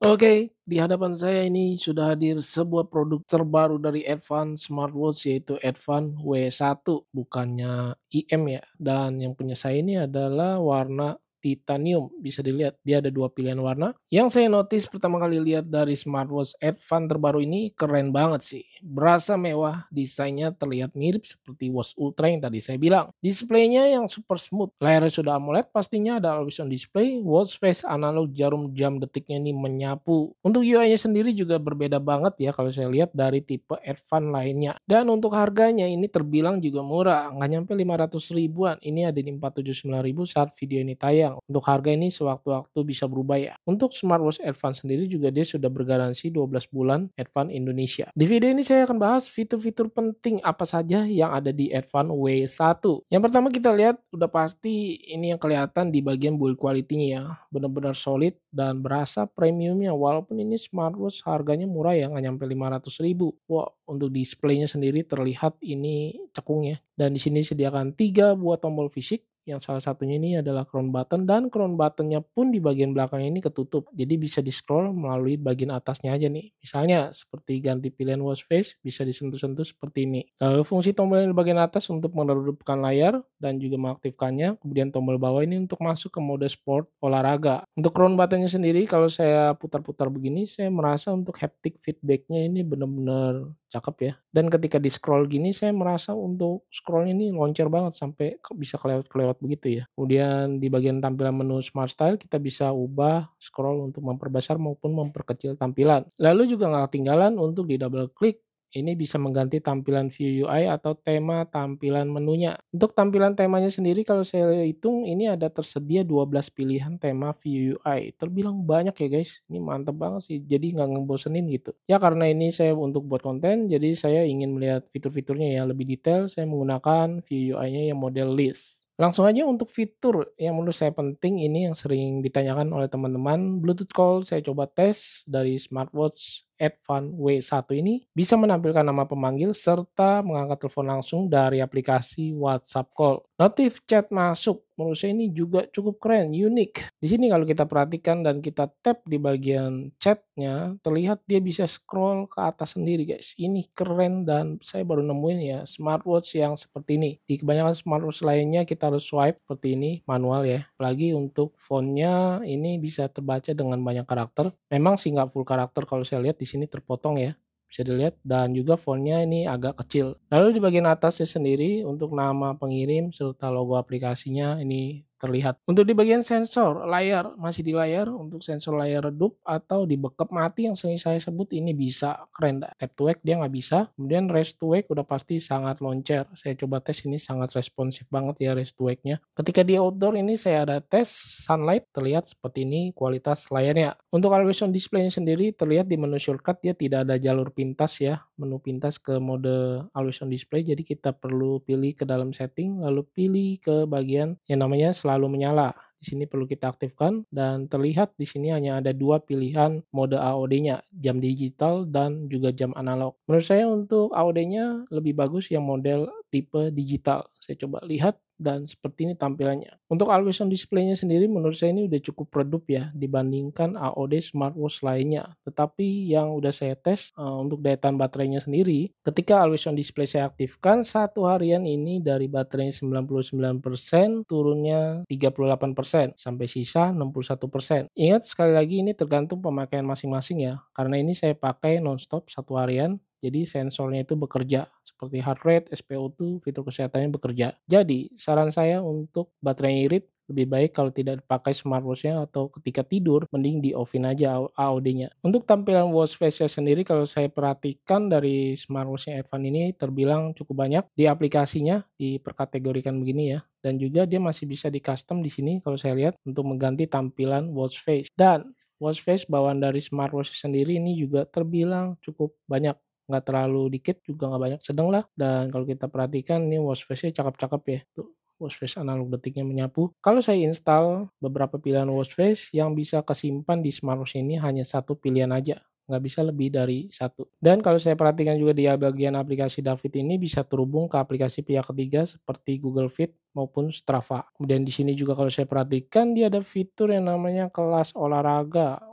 Oke, di hadapan saya ini sudah hadir sebuah produk terbaru dari Advance Smartwatch yaitu Advance W1 bukannya IM ya. Dan yang punya saya ini adalah warna titanium. Bisa dilihat dia ada dua pilihan warna. Yang saya notice pertama kali lihat dari smartwatch Advance terbaru ini keren banget sih. Berasa mewah, desainnya terlihat mirip seperti Watch Ultra yang tadi saya bilang. Displaynya yang super smooth, layarnya sudah AMOLED, pastinya ada always on display, watch face analog jarum jam detiknya ini menyapu. Untuk UI-nya sendiri juga berbeda banget ya kalau saya lihat dari tipe Advance lainnya. Dan untuk harganya ini terbilang juga murah, nggak nyampe 500 ribuan. Ini ada di 479.000 saat video ini tayang. Untuk harga ini sewaktu-waktu bisa berubah ya. Untuk smartwatch Advance sendiri juga dia sudah bergaransi 12 bulan Advance Indonesia. Di video ini saya akan bahas fitur-fitur penting apa saja yang ada di Advance W1. Yang pertama kita lihat udah pasti ini yang kelihatan di bagian build quality-nya ya. Benar-benar solid dan berasa premiumnya walaupun ini smartwatch harganya murah ya nggak nyampe 500 ribu. Wah, untuk displaynya sendiri terlihat ini cekung ya. Dan di sini disediakan 3 buah tombol fisik yang salah satunya ini adalah crown button dan crown buttonnya pun di bagian belakang ini ketutup. Jadi bisa di-scroll melalui bagian atasnya aja nih. Misalnya seperti ganti pilihan watch face bisa disentuh-sentuh seperti ini. Lalu fungsi tombol yang di bagian atas untuk meredupkan layar dan juga mengaktifkannya. Kemudian tombol bawah ini untuk masuk ke mode sport olahraga. Untuk crown buttonnya sendiri kalau saya putar-putar begini saya merasa untuk haptic feedbacknya ini benar-benar cakep ya. Dan ketika di-scroll gini saya merasa untuk scroll ini loncer banget sampai bisa kelewat-kelewat begitu ya. Kemudian di bagian tampilan menu Smart Style kita bisa ubah scroll untuk memperbesar maupun memperkecil tampilan. Lalu juga nggak ketinggalan untuk di double klik ini bisa mengganti tampilan view UI atau tema tampilan menunya. Untuk tampilan temanya sendiri kalau saya hitung ini ada tersedia 12 pilihan tema view UI. Terbilang banyak ya guys, ini mantep banget sih, jadi nggak ngebosenin gitu. Ya karena ini saya untuk buat konten, jadi saya ingin melihat fitur-fiturnya ya lebih detail, saya menggunakan view UI-nya yang model list. Langsung aja untuk fitur yang menurut saya penting ini yang sering ditanyakan oleh teman-teman, Bluetooth call saya coba tes dari smartwatch Advance W1 ini bisa menampilkan nama pemanggil serta mengangkat telepon langsung dari aplikasi WhatsApp Call. Notif chat masuk, menurut saya ini juga cukup keren, unik. Di sini kalau kita perhatikan dan kita tap di bagian chatnya, terlihat dia bisa scroll ke atas sendiri guys. Ini keren dan saya baru nemuin ya smartwatch yang seperti ini. Di kebanyakan smartwatch lainnya kita harus swipe seperti ini, manual ya. Apalagi untuk fontnya ini bisa terbaca dengan banyak karakter. Memang sih nggak full karakter kalau saya lihat di sini terpotong ya. Bisa dilihat dan juga fontnya ini agak kecil. Lalu di bagian atasnya sendiri untuk nama pengirim serta logo aplikasinya ini terlihat. Untuk di bagian sensor layar, masih di layar untuk sensor layar redup atau di backup mati yang sering saya sebut ini bisa keren dah. Tap to wake dia nggak bisa. Kemudian raise to wake udah pasti sangat loncer. Saya coba tes ini sangat responsif banget ya raise to wake-nya. Ketika di outdoor ini saya ada tes sunlight terlihat seperti ini kualitas layarnya. Untuk always on display-nya sendiri terlihat di menu shortcut dia tidak ada jalur pintas ya. Menu pintas ke mode always on display jadi kita perlu pilih ke dalam setting lalu pilih ke bagian yang namanya selalu menyala. Di sini perlu kita aktifkan dan terlihat di sini hanya ada dua pilihan mode AOD-nya, jam digital dan juga jam analog. Menurut saya untuk AOD-nya lebih bagus yang model tipe digital. Saya coba lihat dan seperti ini tampilannya. Untuk always on display-nya sendiri menurut saya ini udah cukup redup ya dibandingkan AOD smartwatch lainnya. Tetapi yang udah saya tes untuk daya tahan baterainya sendiri, ketika always on display saya aktifkan satu harian ini dari baterainya 99% turunnya 38% sampai sisa 61%. Ingat sekali lagi ini tergantung pemakaian masing-masing ya. Karena ini saya pakai nonstop satu harian. Jadi sensornya itu bekerja seperti heart rate, SpO2, fitur kesehatannya bekerja. Jadi saran saya untuk baterai irit lebih baik kalau tidak dipakai smartwatch-nya atau ketika tidur mending di off-in aja AOD-nya. Untuk tampilan watch face-nya sendiri kalau saya perhatikan dari smartwatch-nya Advance ini terbilang cukup banyak di aplikasinya diperkategorikan begini ya. Dan juga dia masih bisa di custom di sini kalau saya lihat untuk mengganti tampilan watch face. Dan watch face bawaan dari smartwatch sendiri ini juga terbilang cukup banyak, nggak terlalu dikit juga nggak banyak, sedang lah. Dan kalau kita perhatikan ini watch face-nya cakep-cakep ya tuh, watch face analog detiknya menyapu. Kalau saya install beberapa pilihan watch face yang bisa kesimpan di smartwatch ini hanya satu pilihan aja, nggak bisa lebih dari satu. Dan kalau saya perhatikan juga di bagian aplikasi David ini bisa terhubung ke aplikasi pihak ketiga seperti Google Fit maupun Strava. Kemudian di sini juga kalau saya perhatikan dia ada fitur yang namanya kelas olahraga.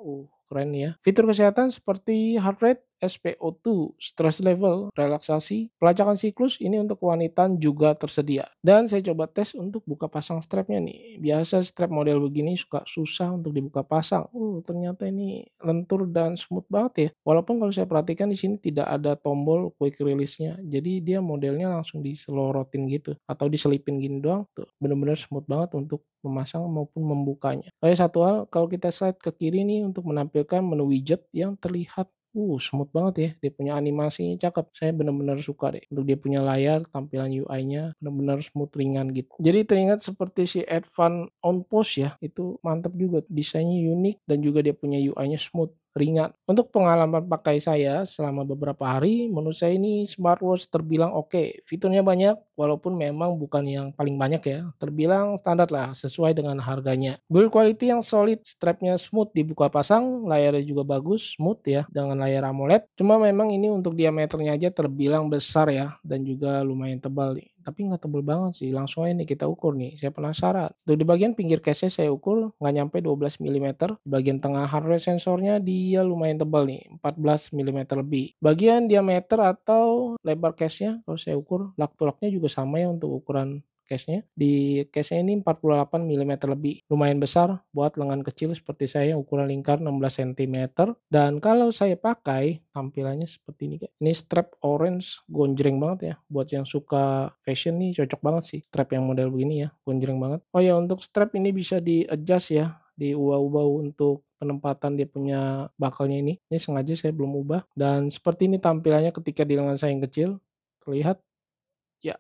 keren ya. Fitur kesehatan seperti heart rate, SpO2, stress level, relaksasi, pelacakan siklus ini untuk wanita juga tersedia. Dan saya coba tes untuk buka pasang strapnya nih. Biasa strap model begini suka susah untuk dibuka pasang. Ternyata ini lentur dan smooth banget ya. Walaupun kalau saya perhatikan di sini tidak ada tombol quick release-nya. Jadi dia modelnya langsung diselorotin gitu atau diselipin gini doang tuh. Bener-bener smooth banget untuk memasang maupun membukanya. Oh ya, satu hal, kalau kita slide ke kiri nih untuk menampilkan menu widget yang terlihat smooth banget ya, dia punya animasinya cakep, saya bener-bener suka deh, untuk dia punya layar, tampilan UI-nya bener-bener smooth, ringan gitu. Jadi teringat seperti si Advan On Post ya, itu mantap juga, desainnya unik dan juga dia punya UI-nya smooth, ringan. Untuk pengalaman pakai saya selama beberapa hari, menurut saya ini smartwatch terbilang oke. Fiturnya banyak, walaupun memang bukan yang paling banyak ya, terbilang standar lah, sesuai dengan harganya. Build quality yang solid, strapnya smooth dibuka pasang, layarnya juga bagus, smooth ya, dengan layar AMOLED. Cuma memang ini untuk diameternya aja terbilang besar ya, dan juga lumayan tebal nih. Tapi nggak tebel banget sih, langsung aja nih kita ukur nih, saya penasaran. Tuh di bagian pinggir case-nya saya ukur nggak nyampe 12 mm, bagian tengah heart rate sensornya dia lumayan tebal nih, 14 mm lebih. Bagian diameter atau lebar case-nya kalau saya ukur, lak to laknya juga sama ya untuk ukuran case-nya. Di case-nya ini 48 mm lebih, lumayan besar buat lengan kecil seperti saya yang ukuran lingkar 16 cm. Dan kalau saya pakai, tampilannya seperti ini, Kak. Ini strap orange, gonjreng banget ya. Buat yang suka fashion nih cocok banget sih strap yang model begini ya, gonjreng banget. Oh ya, untuk strap ini bisa di-adjust ya, diubah-ubah untuk penempatan dia punya bakalnya ini. Ini sengaja saya belum ubah dan seperti ini tampilannya ketika di lengan saya yang kecil. Terlihat ya.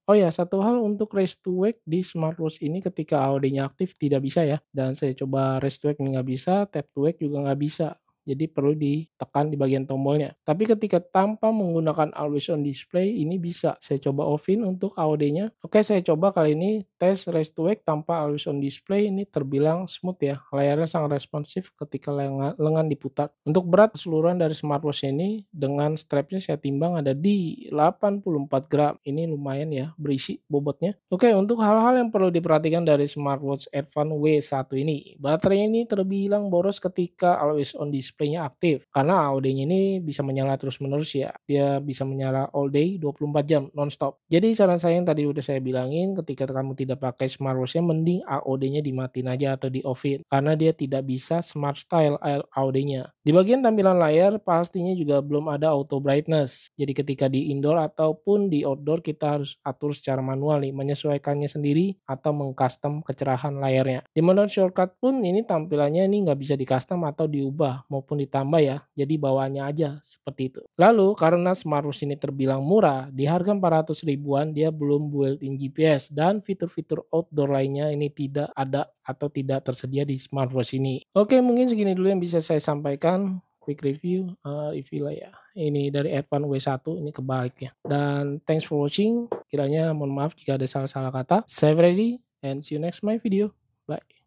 Oh ya, satu hal untuk raise to wake di smartwatch ini ketika AOD-nya aktif tidak bisa ya, dan saya coba raise to wake ini nggak bisa, tap to wake juga nggak bisa. Jadi perlu ditekan di bagian tombolnya. Tapi ketika tanpa menggunakan always on display ini bisa. Saya coba off-in untuk AOD-nya. Oke, saya coba kali ini tes raise to wake tanpa always on display, ini terbilang smooth ya. Layarnya sangat responsif ketika lengan diputar. Untuk berat keseluruhan dari smartwatch ini dengan strapnya saya timbang ada di 84 gram. Ini lumayan ya, berisi bobotnya. Oke, untuk hal-hal yang perlu diperhatikan dari smartwatch Advan W1 ini, baterainya ini terbilang boros ketika always on display-nya aktif karena AOD-nya ini bisa menyala terus-menerus ya. Dia bisa menyala all day 24 jam nonstop. Jadi saran saya yang tadi udah saya bilangin, ketika kamu tidak pakai smartwatch-nya mending AOD-nya dimatiin aja atau di-off-in karena dia tidak bisa smart style AOD-nya. Di bagian tampilan layar pastinya juga belum ada auto brightness. Jadi ketika di indoor ataupun di outdoor kita harus atur secara manual nih, menyesuaikannya sendiri atau mengcustom kecerahan layarnya. Di menu shortcut pun ini tampilannya ini nggak bisa di-custom atau diubah maupun ditambah ya. Jadi bawaannya aja seperti itu. Lalu karena smartwatch ini terbilang murah, di harga 400 ribuan dia belum built-in GPS dan fitur-fitur outdoor lainnya ini tidak ada atau tidak tersedia di smartwatch ini. Oke, mungkin segini dulu yang bisa saya sampaikan. Quick review lah ya. Ini dari Advan W1, ini kebalik ya. Dan thanks for watching. Kiranya mohon maaf jika ada salah-salah kata. Save ready and see you next my video. Bye.